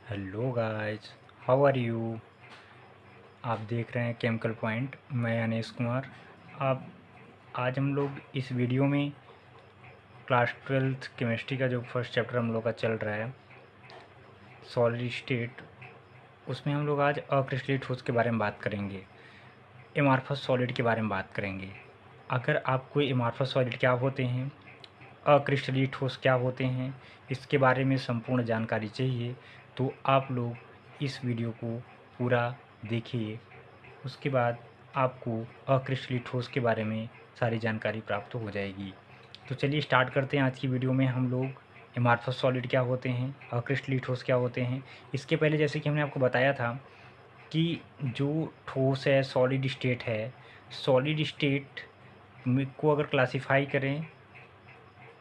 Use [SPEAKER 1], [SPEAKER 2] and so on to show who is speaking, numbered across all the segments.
[SPEAKER 1] Hello guys, how are you. आप देख रहे हैं केमिकल पॉइंट। मैं अनीश कुमार। आप आज हम लोग इस वीडियो में क्लास 12th केमिस्ट्री का जो फर्स्ट चैप्टर हम लोग का चल रहा है सॉलिड स्टेट, उसमें हम लोग आज अक्रिस्टलीय ठोस के बारे में बात करेंगे, एमॉर्फस सॉलिड के बारे में बात करेंगे। अगर आपको एमॉर्फस सॉलिड क्या होते हैं, अक्रिस्टलीय ठोस क्या होते हैं, इसके बारे में संपूर्ण जानकारी चाहिए तो आप लोग इस वीडियो को पूरा देखिए। उसके बाद आपको अक्रिस्टलीय ठोस के बारे में सारी जानकारी प्राप्त हो जाएगी। तो चलिए स्टार्ट करते हैं। आज की वीडियो में हम लोग एमॉर्फस सॉलिड क्या होते हैं, अक्रिस्टलीय ठोस क्या होते हैं। इसके पहले जैसे कि हमने आपको बताया था कि जो ठोस है सॉलिड स्टेट है, सॉलिड स्टेट में को अगर क्लासिफाई करें,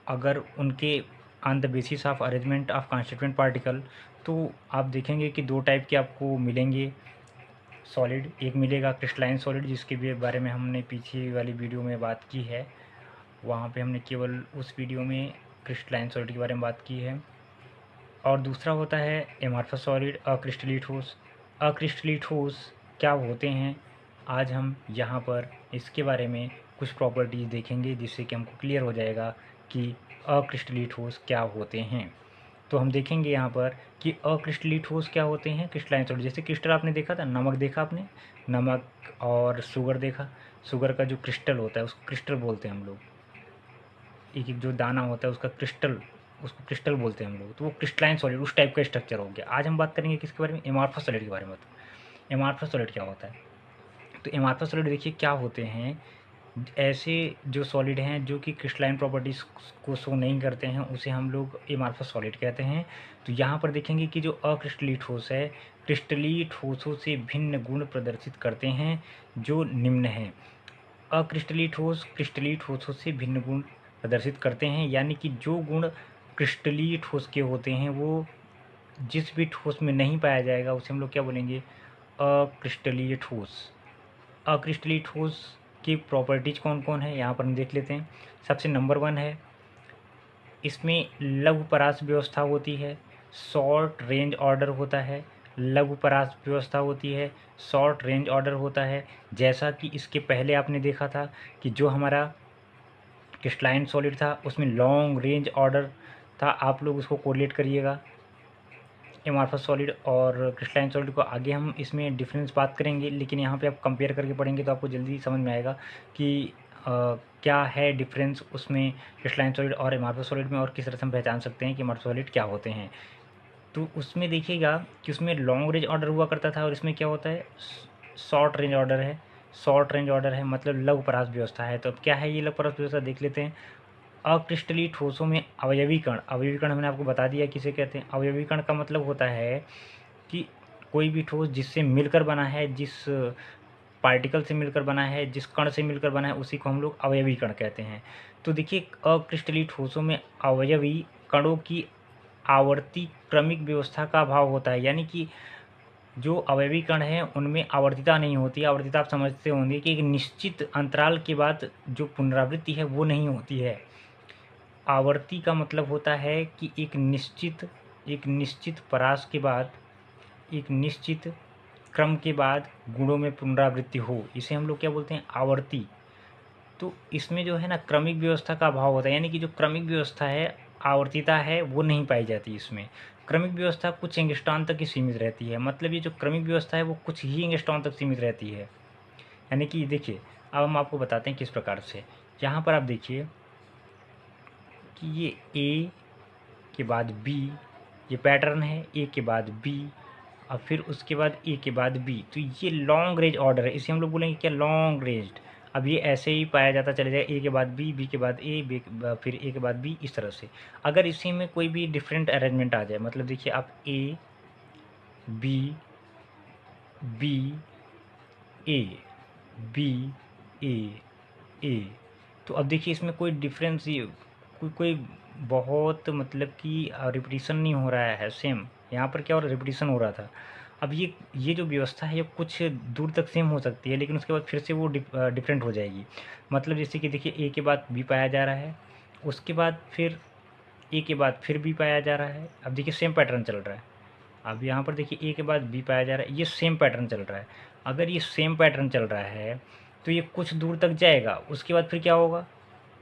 [SPEAKER 1] अगर उनके on the basis of arrangement of constituent particle, तो आप देखेंगे कि दो टाइप के आपको मिलेंगे सॉलिड। एक मिलेगा क्रिस्टलाइन सॉलिड, जिसके भी बारे में हमने पीछे वाली वीडियो में बात की है। वहाँ पे हमने केवल उस वीडियो में क्रिस्टलाइन सॉलिड के बारे में बात की है। और दूसरा होता है एमॉर्फस सॉलिड, अक्रिस्टलीय ठोस। अक्रिस्टलीय ठोस क्या होते हैं, आज हम यहाँ पर इसके बारे में कुछ प्रॉपर्टीज़ देखेंगे जिससे कि हमको क्लियर हो जाएगा कि अक्रिस्टलीय ठोस क्या होते हैं। तो हम देखेंगे यहाँ पर कि अक्रिस्टलीय ठोस क्या होते हैं, क्रिस्टलाइन सॉलिड। जैसे क्रिस्टल आपने देखा था, नमक देखा आपने, नमक और शुगर देखा। शुगर का जो क्रिस्टल होता है उसको क्रिस्टल बोलते हैं हम लोग। एक एक जो दाना होता है उसका क्रिस्टल, उसको क्रिस्टल बोलते हैं हम लोग। तो वो क्रिस्टलाइन सॉलिड उस टाइप का स्ट्रक्चर हो गया। आज हम बात करेंगे किसके बारे में, एमॉर्फस सॉलिड के बारे में। तो एमॉर्फस सॉलिड क्या होता है, तो एमॉर्फस सॉलिड देखिए क्या होते हैं। ऐसे जो सॉलिड हैं जो कि क्रिस्टलाइन प्रॉपर्टीज़ को शो नहीं करते हैं, उसे हम लोग एमॉर्फस सॉलिड कहते हैं। तो यहाँ पर देखेंगे कि जो अक्रिस्टलीय ठोस है, क्रिस्टलीय ठोसों से भिन्न गुण प्रदर्शित करते हैं जो निम्न हैं। अक्रिस्टलीय ठोस क्रिस्टलीय ठोसों से भिन्न गुण प्रदर्शित करते हैं, यानी कि जो गुण क्रिस्टलीय ठोस के होते हैं वो जिस भी ठोस में नहीं पाया जाएगा उसे हम लोग क्या बोलेंगे, अक्रिस्टलीय ठोस। अक्रिस्टलीय ठोस की प्रॉपर्टीज कौन कौन है यहाँ पर हम देख लेते हैं। सबसे नंबर 1 है, इसमें लघु परास व्यवस्था होती है, शॉर्ट रेंज ऑर्डर होता है। लघु परास व्यवस्था होती है, शॉर्ट रेंज ऑर्डर होता है। जैसा कि इसके पहले आपने देखा था कि जो हमारा क्रिस्टलाइन सॉलिड था उसमें लॉन्ग रेंज ऑर्डर था। आप लोग उसको कोरिलेट करिएगा एमॉर्फस सॉलिड और क्रिस्टलाइन सॉलिड को। आगे हम इसमें डिफरेंस बात करेंगे, लेकिन यहाँ पे आप कंपेयर करके पढ़ेंगे तो आपको जल्दी समझ में आएगा कि क्या है डिफरेंस उसमें क्रिस्टलाइन सॉलिड और एमॉर्फस सॉलिड में, और किस तरह से हम पहचान सकते हैं कि एमॉर्फस सॉलिड क्या होते हैं। तो उसमें देखिएगा कि उसमें लॉन्ग रेंज ऑर्डर हुआ करता था और इसमें क्या होता है, शॉर्ट रेंज ऑर्डर है। शॉर्ट रेंज ऑर्डर है मतलब लघु परास व्यवस्था है। तो अब क्या है ये लघु परास व्यवस्था, देख लेते हैं। अक्रिस्टलीय ठोसों में अवयवीकरण, अवयवीकरण हमने आपको बता दिया किसे कहते हैं। अवयवीकरण का मतलब होता है कि कोई भी ठोस जिससे मिलकर बना है, जिस पार्टिकल से मिलकर बना है, जिस कण से मिलकर बना है, उसी को हम लोग अवयवीकरण कहते हैं। तो देखिए अक्रिस्टलीय ठोसों में अवयवी कणों की आवर्ती क्रमिक व्यवस्था का अभाव होता है, यानी कि जो अवयवी कण हैं उनमें आवर्तिता नहीं होती है। आवर्तिता आप समझते होंगे कि एक निश्चित अंतराल के बाद जो पुनरावृत्ति है वो नहीं होती है। आवर्ती का मतलब होता है कि एक निश्चित परास के बाद, एक निश्चित क्रम के बाद गुणों में पुनरावृत्ति हो, इसे हम लोग क्या बोलते हैं, आवर्ती। तो इसमें जो है ना क्रमिक व्यवस्था का अभाव होता है, यानी कि जो क्रमिक व्यवस्था है, आवर्तिता है, वो नहीं पाई जाती इसमें। क्रमिक व्यवस्था कुछ एंगस्ट्रॉन तक ही सीमित रहती है। मतलब ये जो क्रमिक व्यवस्था है वो कुछ ही एंगस्ट्रॉन तक सीमित रहती है। यानी कि देखिए अब हम आपको बताते हैं किस प्रकार से। यहाँ पर आप देखिए कि ये ए के बाद बी, ये पैटर्न है, ए के बाद बी, और फिर उसके बाद ए के बाद बी। तो ये लॉन्ग रेंज ऑर्डर है, इसे हम लोग बोलेंगे क्या, लॉन्ग रेंज्ड। अब ये ऐसे ही पाया जाता चले जाएगा, ए के बाद बी के बाद ए, बी फिर ए के बाद बी, इस तरह से। अगर इसी में कोई भी डिफरेंट अरेंजमेंट आ जाए, मतलब देखिए आप A B B A B A A, तो अब देखिए इसमें कोई डिफरेंस, ये कोई बहुत मतलब कि रिपीटिशन नहीं हो रहा है। सेम यहाँ पर क्या हो रहा है, रिपीटिशन हो रहा था। अब ये जो व्यवस्था है ये कुछ दूर तक सेम हो सकती है, लेकिन उसके बाद फिर से वो डिफरेंट हो जाएगी। मतलब जैसे कि देखिए ए के बाद बी पाया जा रहा है, उसके बाद फिर ए के बाद फिर बी पाया जा रहा है। अब देखिए सेम पैटर्न चल रहा है। अब यहाँ पर देखिए ए के बाद बी पाया जा रहा है, ये सेम पैटर्न चल रहा है। अगर ये सेम पैटर्न चल रहा है तो ये कुछ दूर तक जाएगा, उसके बाद फिर क्या होगा,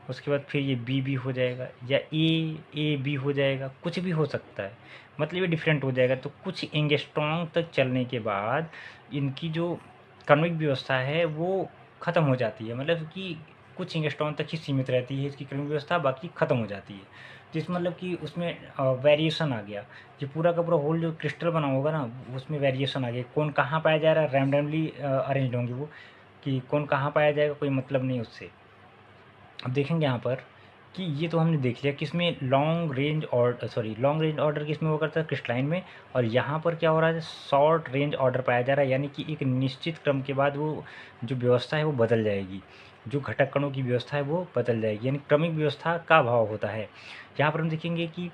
[SPEAKER 1] उसके बाद फिर ये बी हो जाएगा या ए बी हो जाएगा, कुछ भी हो सकता है, मतलब ये डिफरेंट हो जाएगा। तो कुछ एंगस्ट्रॉम तक चलने के बाद इनकी जो क्रमिक व्यवस्था है वो ख़त्म हो जाती है, मतलब कि कुछ एंगस्ट्रॉम तक ही सीमित रहती है इसकी क्रमिक व्यवस्था, बाकी ख़त्म हो जाती है। तो इस मतलब कि उसमें वेरिएशन आ गया, ये पूरा का पूरा होल जो क्रिस्टल बना होगा ना उसमें वेरिएशन आ गया, कौन कहाँ पाया जा रहा है, रैंडमली अरेंज होंगे वो, कि कौन कहाँ पाया जाएगा कोई मतलब नहीं उससे। अब देखेंगे यहाँ पर कि ये तो हमने देख लिया कि इसमें लॉन्ग रेंज ऑर्डर किसमें वो करता है, क्रिस्टलाइन में। और यहाँ पर क्या हो रहा है, शॉर्ट रेंज ऑर्डर पाया जा रहा है, यानी कि एक निश्चित क्रम के बाद वो जो व्यवस्था है वो बदल जाएगी, जो घटक कणों की व्यवस्था है वो बदल जाएगी, यानी क्रमिक व्यवस्था का अभाव होता है। यहाँ पर हम देखेंगे कि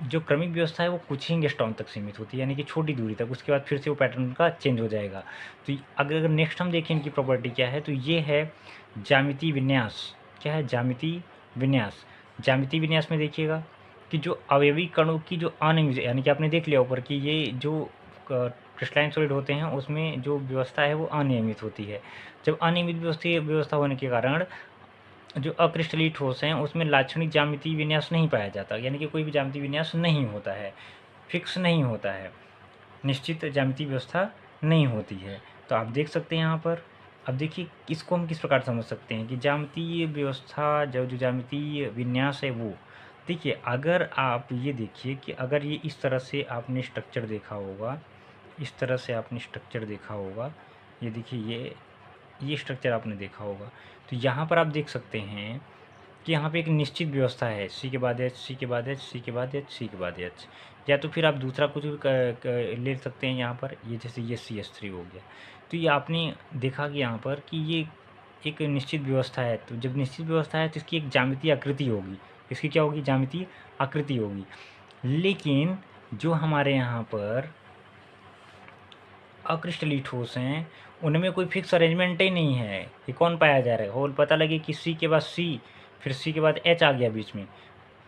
[SPEAKER 1] जो क्रमिक व्यवस्था है वो कुछ ही एंगस्ट्रॉम तक सीमित होती है, यानी कि छोटी दूरी तक, उसके बाद फिर से वो पैटर्न का चेंज हो जाएगा। तो अगर नेक्स्ट हम देखें इनकी प्रॉपर्टी क्या है, तो ये है ज्यामितीय विन्यास। क्या है, ज्यामितीय विन्यास। ज्यामितीय विन्यास में देखिएगा कि जो अवयवी कणों की जो अनियमित, यानी कि आपने देख लिया ऊपर कि ये जो क्रिस्टलाइन सॉलिड होते हैं उसमें जो व्यवस्था है वो अनियमित होती है। जब अनियमित व्यवस्था होने के कारण जो अक्रिस्टलीय ठोस हैं उसमें लाक्षणिक ज्यामितीय विन्यास नहीं पाया जाता, यानी कि कोई भी ज्यामितीय विन्यास नहीं होता है, फिक्स नहीं होता है, निश्चित ज्यामितीय व्यवस्था नहीं होती है। तो आप देख सकते हैं यहाँ पर। अब देखिए इसको हम किस प्रकार समझ सकते हैं कि ज्यामितीय व्यवस्था जो जो ज्यामितीय विन्यास है वो, देखिए अगर आप ये देखिए कि अगर ये इस तरह से आपने स्ट्रक्चर देखा होगा, इस तरह से आपने स्ट्रक्चर देखा होगा, ये देखिए ये स्ट्रक्चर आपने देखा होगा, तो यहाँ पर आप देख सकते हैं कि यहाँ पे एक निश्चित व्यवस्था है, सी के बाद एच, सी के बाद एच, सी के बाद एच, सी के बाद एच, या तो फिर आप दूसरा कुछ भी ले सकते हैं यहाँ पर, ये जैसे ये CH3 हो गया। तो ये आपने देखा कि यहाँ पर कि ये एक निश्चित व्यवस्था है, तो जब निश्चित व्यवस्था है तो इसकी एक ज्यामितीय आकृति होगी, इसकी क्या होगी, ज्यामितीय आकृति होगी। लेकिन जो हमारे यहाँ पर अक्रिस्टलीय ठोस हैं उनमें कोई फिक्स अरेंजमेंट ही नहीं है कि कौन पाया जा रहा है। होल पता लगे कि सी के बाद सी, फिर सी के बाद एच आ गया बीच में,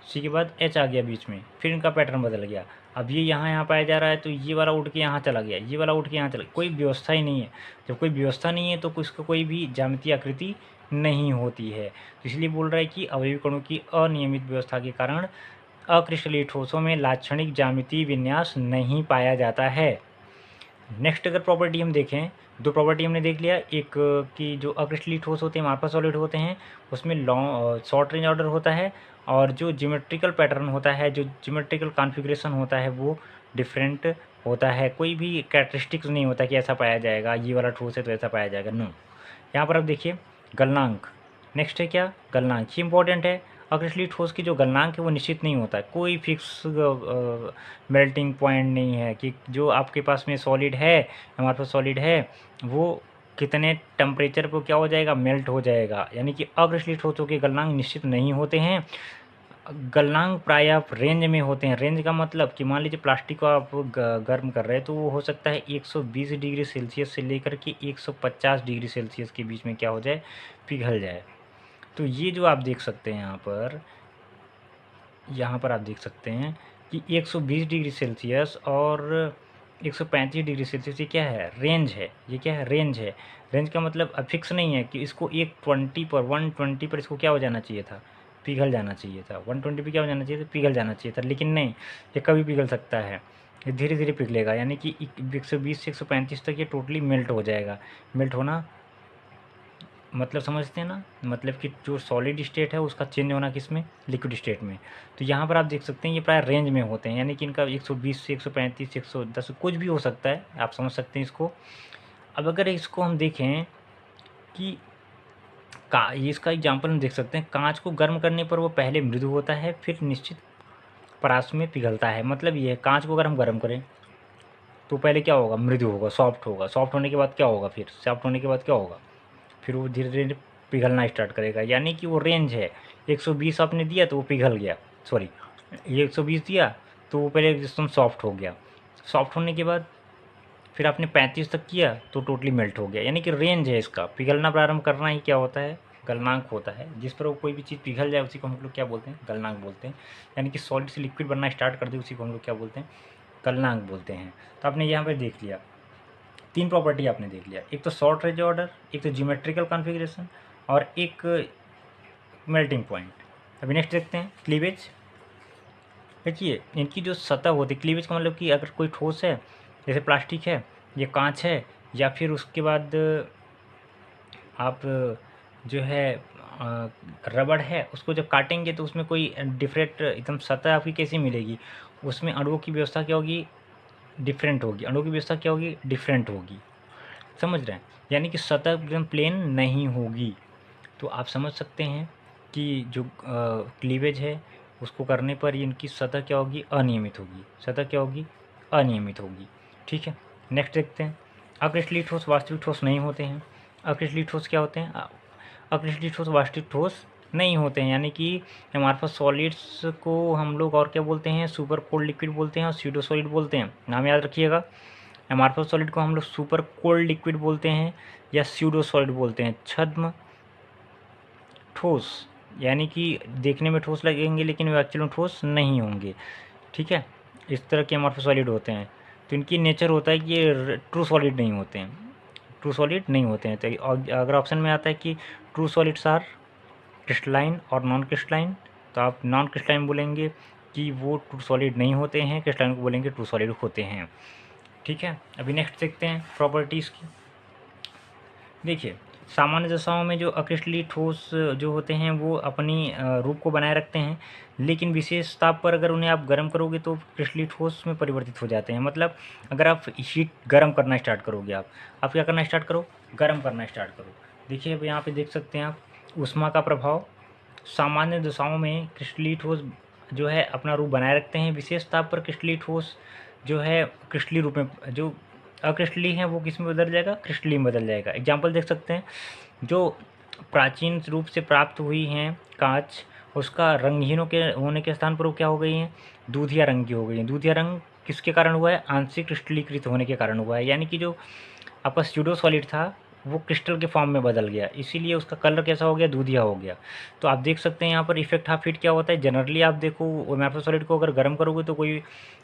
[SPEAKER 1] सी के बाद एच आ गया बीच में, फिर इनका पैटर्न बदल गया। अब ये यहाँ पाया जा रहा है तो ये वाला उठ के यहाँ चला गया, ये वाला उठ के यहाँ चला गया, कोई व्यवस्था ही नहीं है। जब कोई व्यवस्था नहीं है तो उसका कोई भी ज्यामितीय आकृति नहीं होती है। तो इसलिए बोल रहा है कि अवयवी कणों की अनियमित व्यवस्था के कारण अक्रिस्टलीय ठोसों में लाक्षणिक ज्यामितीय विन्यास नहीं पाया जाता है। नेक्स्ट अगर प्रॉपर्टी हम देखें, दो प्रॉपर्टी हमने देख लिया, एक कि जो अक्रिस्टलीय ठोस होते हैं मार्फा सॉलिड होते हैं उसमें लॉन्ग शॉर्ट रेंज ऑर्डर होता है, और जो ज्योमेट्रिकल पैटर्न होता है, जो ज्योमेट्रिकल कॉन्फ़िगरेशन होता है वो डिफरेंट होता है, कोई भी कैरेक्टरिस्टिक्स नहीं होता कि ऐसा पाया जाएगा, ये वाला ठोस है तो ऐसा पाया जाएगा, नो। यहाँ पर आप देखिए गलनांक, नेक्स्ट है क्या, गलनांक, ये इंपॉर्टेंट है। अक्रिस्टलीय ठोस की जो गलनांक है वो निश्चित नहीं होता है, कोई फिक्स मेल्टिंग पॉइंट नहीं है कि जो आपके पास में सॉलिड है, हमारे पास सॉलिड है, वो कितने टेम्परेचर पर क्या हो जाएगा, मेल्ट हो जाएगा, यानी कि अक्रिस्टलीय ठोसों के गलनांक निश्चित नहीं होते हैं। गलनांक प्रायः रेंज में होते हैं। रेंज का मतलब कि मान लीजिए प्लास्टिक को आप गर्म कर रहे हैं तो वो हो सकता है 120 डिग्री सेल्सियस से लेकर के 150 डिग्री सेल्सियस के बीच में क्या हो जाए, पिघल जाए। तो ये जो आप देख सकते हैं यहाँ पर आप देख सकते हैं कि 120 डिग्री सेल्सियस और 135 डिग्री सेल्सियस, ये क्या है, रेंज है। ये क्या है, रेंज है। रेंज का मतलब फिक्स नहीं है कि इसको 120 पर इसको क्या हो जाना चाहिए था, पिघल जाना चाहिए था, 120 पे क्या हो जाना चाहिए था, पिघल जाना चाहिए था, लेकिन नहीं, ये कभी पिघल सकता है, ये धीरे धीरे पिघलेगा, यानी कि 120 से 135 तक ये टोटली मेल्ट हो जाएगा। मेल्ट होना मतलब समझते हैं ना, मतलब कि जो सॉलिड स्टेट है उसका चेंज होना किस में, लिक्विड स्टेट में। तो यहाँ पर आप देख सकते हैं ये प्राय रेंज में होते हैं, यानी कि इनका 120 से 135 110 कुछ भी हो सकता है, आप समझ सकते हैं इसको। अब अगर इसको हम देखें कि ये इसका एग्जाम्पल हम देख सकते हैं, कांच को गर्म करने पर वो पहले मृदु होता है फिर निश्चित परास में पिघलता है। मतलब ये है, कांच को अगर हम गर्म करें तो पहले क्या होगा, मृदु होगा, सॉफ्ट होगा, सॉफ्ट होने के बाद क्या होगा, फिर सॉफ्ट होने के बाद क्या होगा, फिर वो धीरे धीरे पिघलना स्टार्ट करेगा, यानी कि वो रेंज है। 120 आपने दिया तो वो पिघल गया, सॉरी 120 दिया तो वो पहले एकदम सॉफ्ट हो गया, सॉफ्ट होने के बाद फिर आपने 35 तक किया तो टोटली मेल्ट हो गया, यानी कि रेंज है इसका। पिघलना प्रारंभ करना ही क्या होता है, गलनांक होता है। जिस पर वो कोई भी चीज़ पिघल जाए उसी को हम लोग क्या बोलते हैं, गलनांक बोलते हैं। यानी कि सॉलिड से लिक्विड बनना स्टार्ट कर दे उसी को हम लोग क्या बोलते हैं, गलनांक बोलते हैं। तो आपने यहाँ पर देख लिया, 3 प्रॉपर्टी आपने देख लिया, एक तो शॉर्ट रेंज ऑर्डर, एक तो ज्योमेट्रिकल कॉन्फ़िगरेशन और एक मेल्टिंग पॉइंट। अभी नेक्स्ट देखते हैं क्लीवेज। देखिए इनकी जो सतह होती है, क्लीवेज का मतलब कि अगर कोई ठोस है जैसे प्लास्टिक है या कांच है, या फिर उसके बाद आप जो है रबड़ है, उसको जब काटेंगे तो उसमें कोई डिफरेंट एकदम सतह आपकी कैसी मिलेगी, उसमें अणुओं की व्यवस्था क्या होगी, डिफरेंट होगी। अणुओं की व्यवस्था क्या होगी, डिफरेंट होगी। समझ रहे हैं, यानी कि सतह एकदम प्लेन नहीं होगी। तो आप समझ सकते हैं कि जो क्लीवेज है उसको करने पर इनकी सतह क्या होगी, अनियमित होगी। सतह क्या होगी, अनियमित होगी। ठीक है, नेक्स्ट देखते हैं। अक्रिस्टलीय ठोस वास्तविक ठोस नहीं होते हैं। अक्रिस्टलीय ठोस क्या होते हैं, अक्रिस्टलीय ठोस वास्तविक ठोस नहीं होते हैं, यानी कि हमारे पास सॉलिड्स को हम लोग और क्या बोलते हैं, सुपर कोल्ड लिक्विड बोलते हैं और स्यूडो सॉलिड बोलते हैं। नाम याद रखिएगा, अमॉर्फस सॉलिड को हम लोग सुपर कोल्ड लिक्विड बोलते हैं या स्यूडो सॉलिड बोलते हैं। छद्म ठोस, यानी कि देखने में ठोस लगेंगे लेकिन वे एक्चुअल में ठोस नहीं होंगे। ठीक है, इस तरह के अमॉर्फस सॉलिड होते हैं। तो इनकी नेचर होता है कि ये ट्रू सॉलिड नहीं होते हैं, ट्रू सॉलिड नहीं होते हैं। तो अगर ऑप्शन में आता है कि ट्रू सॉलिड्स आर क्रिस्टलाइन और नॉन क्रिस्टलाइन, तो आप नॉन क्रिस्टलाइन बोलेंगे कि वो ट्रू सॉलिड नहीं होते हैं, क्रिस्टलाइन को बोलेंगे ट्रू सॉलिड होते हैं। ठीक है, अभी नेक्स्ट देखते हैं प्रॉपर्टीज़ की। देखिए सामान्य दशाओं में जो अक्रिस्टलीय ठोस जो होते हैं वो अपनी रूप को बनाए रखते हैं, लेकिन विशेष ताप पर अगर उन्हें आप गर्म करोगे तो क्रिस्टलीय ठोस में परिवर्तित हो जाते हैं। मतलब अगर आप हीट गर्म करना स्टार्ट करोगे, आप क्या करना स्टार्ट करो, गर्म करना स्टार्ट करो। देखिए अब यहाँ पे देख सकते हैं आप ऊष्मा का प्रभाव। सामान्य दशाओं में क्रिस्टलीय ठोस जो है अपना रूप बनाए रखते हैं, विशेष ताप पर क्रिस्टलीय ठोस जो है क्रिस्टलीय रूप में, जो अक्रिस्टलीय है वो किस में बदल जाएगा, क्रिस्टलीय में बदल जाएगा। एग्जाम्पल देख सकते हैं, जो प्राचीन रूप से प्राप्त हुई हैं कांच, उसका रंगहीन होने के स्थान पर वो क्या हो गई हैं, दूधिया रंग की हो गई हैं। दूधिया रंग किसके कारण हुआ है, आंशिक क्रिस्टलीकृत होने के कारण हुआ है, यानी कि जो आपका स्यूडो सॉलिड था वो क्रिस्टल के फॉर्म में बदल गया, इसीलिए उसका कलर कैसा हो गया, दूधिया हो गया। तो आप देख सकते हैं यहाँ पर इफेक्ट हाफ हीट क्या होता है। जनरली आप देखो अमॉर्फस सॉलिड को अगर गर्म करोगे तो कोई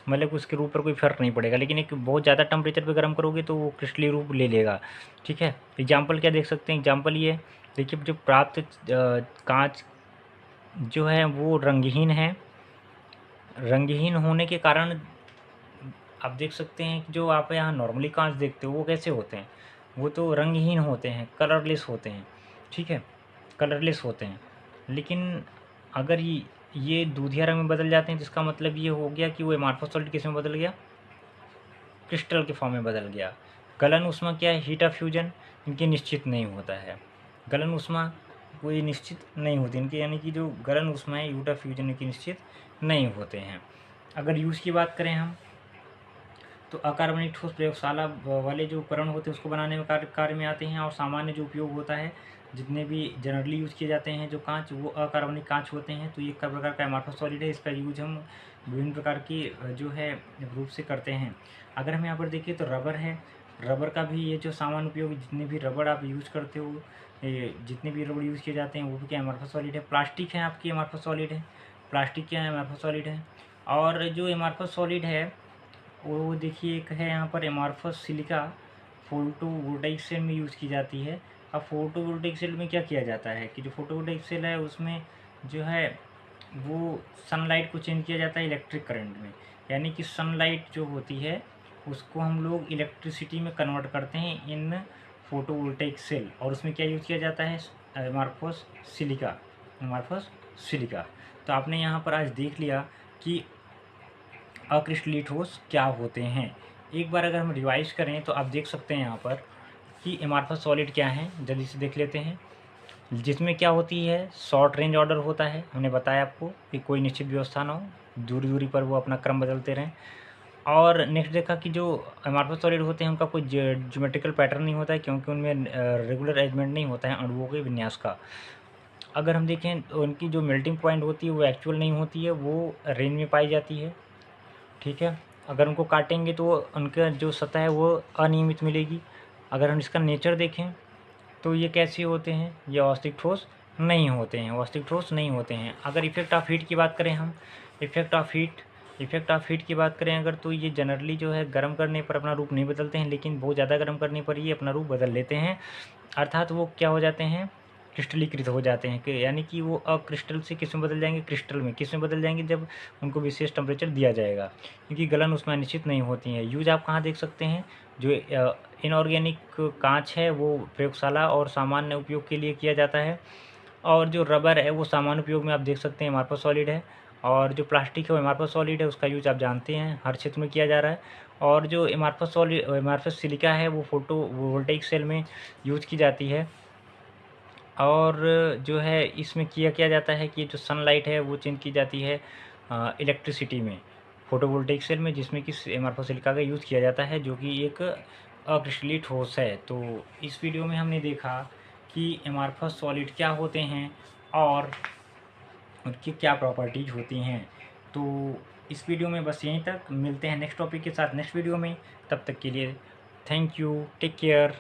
[SPEAKER 1] मतलब उसके रूप पर कोई फर्क नहीं पड़ेगा, लेकिन एक बहुत ज़्यादा टेम्परेचर पे गर्म करोगे तो वो क्रिस्टलीय रूप ले लेगा। ठीक है, एग्जाम्पल क्या देख सकते हैं, एग्जाम्पल ये देखिए जो प्राप्त कांच जो है वो रंगहीन है, रंगहीन होने के कारण आप देख सकते हैं कि जो आप यहाँ नॉर्मली कांच देखते हो वो कैसे होते हैं, वो तो रंगहीन होते हैं, कलरलेस होते हैं। ठीक है, कलरलेस होते हैं। लेकिन अगर ये दूधिया रंग में बदल जाते हैं, जिसका मतलब ये हो गया कि वो अमॉर्फस सॉलिड किस में बदल गया, क्रिस्टल के फॉर्म में बदल गया। गलन ऊष्मा क्या है, हीट ऑफ फ्यूजन इनकी निश्चित नहीं होता है। गलन ऊष्मा कोई निश्चित नहीं होती इनकी, यानी कि जो गलन ऊष्मा है, हीट ऑफ फ्यूजन इनकी निश्चित नहीं होते हैं। अगर यूज़ की बात करें हम, तो अकार्बनिक ठोस प्रयोगशाला वाले जो उपकरण होते हैं उसको बनाने में कार्य में आते हैं। और सामान्य जो उपयोग होता है, जितने भी जनरली यूज़ किए जाते हैं जो कांच, वो अकार्बनिक कांच होते हैं। तो ये एक प्रकार का अमॉर्फस सॉलिड है, इसका यूज हम विभिन्न प्रकार की जो है रूप से करते हैं। अगर हम यहाँ पर देखिए तो रबर है, रबर का भी ये जो सामान्य उपयोग, जितने भी रबड़ आप यूज़ करते हो, जितने भी रबड़ यूज़ किए जाते हैं वो भी क्या अमॉर्फस सॉलिड है। प्लास्टिक है आपकी अमॉर्फस सॉलिड है, प्लास्टिक क्या है, अमॉर्फस सॉलिड है। और जो अमॉर्फस सॉलिड है वो देखिए एक है यहाँ पर अमॉर्फस सिलिका, फोटोवोल्टाइक सेल में यूज़ की जाती है। अब फोटोवोल्टाइक सेल में क्या किया जाता है कि जो फोटोवोल्टाइक सेल है उसमें जो है वो सनलाइट को चेंज किया जाता है इलेक्ट्रिक करंट में, यानी कि सनलाइट जो होती है उसको हम लोग इलेक्ट्रिसिटी में कन्वर्ट करते हैं इन फोटोवोल्टाइक सेल, और उसमें क्या यूज़ किया जाता है, अमॉर्फस सिलिका, अमॉर्फस सिलिका। तो आपने यहाँ पर आज देख लिया कि अक्रिस्टलीय ठोस क्या होते हैं। एक बार अगर हम रिवाइज करें तो आप देख सकते हैं यहाँ पर कि अमॉर्फस सॉलिड क्या है, जल्दी से देख लेते हैं। जिसमें क्या होती है, शॉर्ट रेंज ऑर्डर होता है, हमने बताया आपको कि कोई निश्चित व्यवस्था ना हो, दूरी दूरी पर वो अपना क्रम बदलते रहें। और नेक्स्ट देखा कि जो अमॉर्फस सॉलिड होते हैं उनका कोई ज्योमेट्रिकल पैटर्न नहीं होता है, क्योंकि उनमें रेगुलर अरेंजमेंट नहीं होता है अणुओं के विन्यास का। अगर हम देखें तो उनकी जो मेल्टिंग पॉइंट होती है वो एक्चुअल नहीं होती है, वो रेंज में पाई जाती है। ठीक है, अगर उनको काटेंगे तो उनका जो सतह है वो अनियमित मिलेगी। अगर हम इसका नेचर देखें तो ये कैसे होते हैं, ये वास्तविक ठोस नहीं होते हैं, वास्तविक ठोस नहीं होते हैं। अगर इफेक्ट ऑफ हीट की बात करें हम, effect of heat effect of heat की बात करें अगर, तो ये जनरली जो है गर्म करने पर अपना रूप नहीं बदलते हैं, लेकिन बहुत ज़्यादा गर्म करने पर ये अपना रूप बदल लेते हैं। अर्थात वो क्या हो जाते हैं, क्रिस्टलीकृत हो जाते हैं, कि यानी कि वो अक्रिस्टल से किस में बदल जाएंगे, क्रिस्टल में। किस में बदल जाएंगे, जब उनको विशेष टेम्परेचर दिया जाएगा, क्योंकि गलन उसमें अनिश्चित नहीं होती है। यूज आप कहाँ देख सकते हैं, जो इनऑर्गेनिक कांच है वो प्रयोगशाला और सामान्य उपयोग के लिए किया जाता है, और जो रबर है वो सामान्य उपयोग में आप देख सकते हैं अमॉर्फस सॉलिड है, और जो प्लास्टिक है वो अमॉर्फस सॉलिड है, उसका यूज आप जानते हैं हर क्षेत्र में किया जा रहा है। और जो अमॉर्फस सिलिका है वो फोटो वोल्टेइक सेल में यूज की जाती है। और जो है इसमें किया जाता है कि जो सनलाइट है वो चेंज की जाती है इलेक्ट्रिसिटी में, फोटोवोल्टेइक सेल में, जिसमें कि अमॉर्फस सिलिका का यूज़ किया जाता है, जो कि एक अक्रिस्टलीय ठोस है। तो इस वीडियो में हमने देखा कि अमॉर्फस सॉलिड क्या होते हैं और उनकी क्या प्रॉपर्टीज होती हैं। तो इस वीडियो में बस यहीं तक, मिलते हैं नेक्स्ट टॉपिक के साथ नेक्स्ट वीडियो में। तब तक के लिए थैंक यू, टेक केयर।